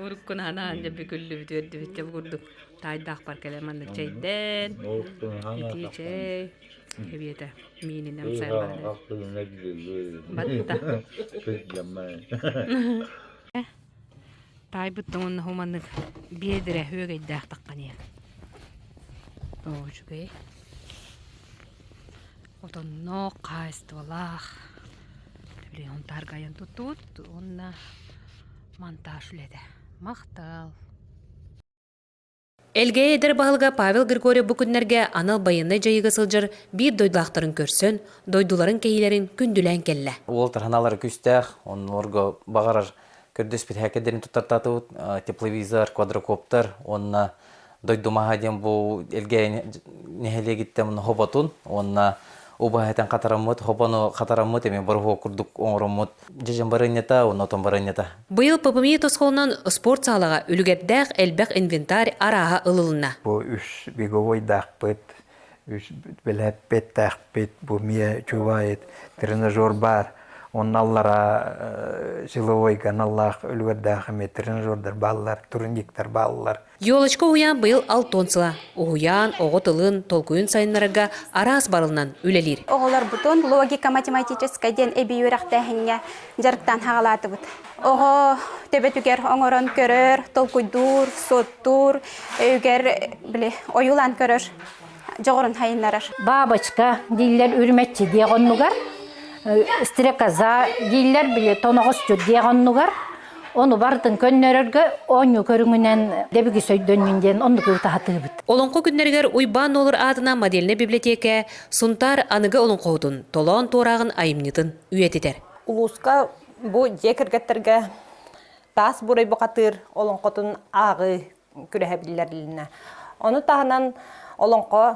[SPEAKER 1] Уруккун ханан жабби күллү бүтөрдү бүтөп курдук. Тайдак бар келемандык чейден. Ити чей. Хебиете. Мининем сайбар. Батта. Тай буттун хумандык биедире хөгөйдак таккан ел. О, чугай. Отонно кайсты балах. Он таргайын tutut, онна монтаж үледі. Мақтал.
[SPEAKER 4] Элге едер бағылға Павел Григорий бүкінлерге анал байынны жайығы сылжыр бір дойдылақтарын көрсін, дойдуларын кейлерін күнділен келі.
[SPEAKER 5] Ол тарханалар күстәқ, он орғы бағарар көрдөс бит хәкедерін тұттартатуыт, тепловизор, квадрокоптер, онна дойдумаға дем бұл элге нехеле кеттем хоботун, онна Убахетен катараммыт, хопону катараммыт, эми борго курдук оңороммыт, жежен барынята, онотон барынята.
[SPEAKER 4] Быйыл ППМИ тосқолынан спорт салаға үлгердәқ әлбәқ инвентарь араға ылылына.
[SPEAKER 6] Бу үш беговой дақпыт, үш біләппет дақпыт, бу мия чувайет, тренажер бар. Он аллара силовой каналлах үлгердәқыме тренажердар баллар, турниктар баллар.
[SPEAKER 4] Йолочко уян быйыл 6 тонсыла. Уян, оғытылын, толкуын сайынларыға арас барылынан үлелер.
[SPEAKER 11] Оғылар бұтын логика-математическай ден әбей өрәқтәхінге жарықтан хағалаты бұд. Оғы төбетігер оңырын көрір, толкуйдур, соттур, өйгер ойулан көрір, жоғырын хайынларыр.
[SPEAKER 2] Бабочка дейлер үрметчі деғоннуғар. Стрекоза дейлер біле тоноғыз жүр деғоннуғар. Onu bardın könnererge onu körüngünen debigi söydönünden onu kıvtahtığı bit.
[SPEAKER 4] Olonqo günlerger uyban olur adına modelne biblioteka suntar anıgı olonqoğudun, tolağın torağın ayımnıdın üyetider.
[SPEAKER 12] Uluska bu jekirgetterge tas buray buqatır olonqotun ağı kürehebillerliğine. Onu tahanan olonqo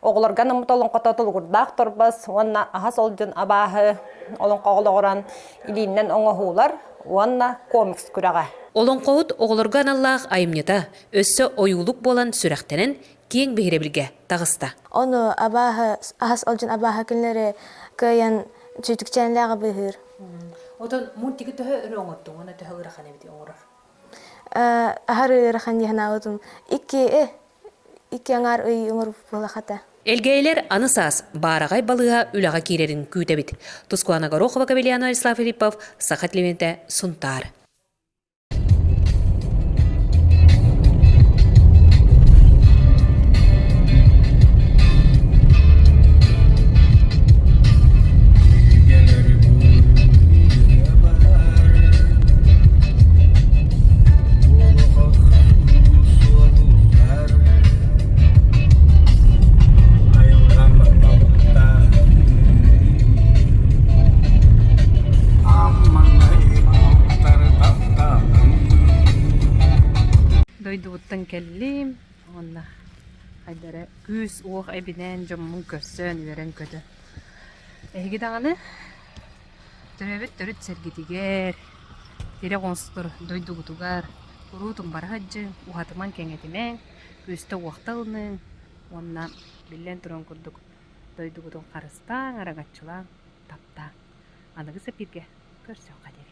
[SPEAKER 12] oğularga namut olonqota tulgurdaq torbas, onna ahas oldun abahı olonqo oğulan iliğinden oğular. Уанна комикс күрәгә.
[SPEAKER 4] Олонқоут оғылырға аналлақ айымнета, өссі ойулық болан сүрәқтенен кейін бейре білге тағыста.
[SPEAKER 11] Оны ахас олжын абаха күнлері көйен жүйтікченләғы бүйір.
[SPEAKER 1] Отын мультики төһө өрі оңыттың, оны төһө ұрақан әбді оңырар.
[SPEAKER 11] Ахар ұрақан ехна отын. Икки аңар үй оңыр болақата.
[SPEAKER 4] Элгейлер анысас барағай балыға үліға керерін күйтебіт. Тускуана Горохова, Кавелиано, Ислав Филиппов, Сахат Левенте, Сунтар.
[SPEAKER 1] Дойдуыттан келлим, онна айдары күз оқ әбінен жоммун көрсөн верен көді. Әйгі дағаны түрәбет түріт сәргетігер, тере қонсытыр дойдуғытуғар, Урутун барахаджы, ухатыман кеңетимен, күстө уақталының, онна билен туран курдук. Дойдугудун карыстаң, арагатчылаң, тапта. Анығы сапирге көрсөк кадер.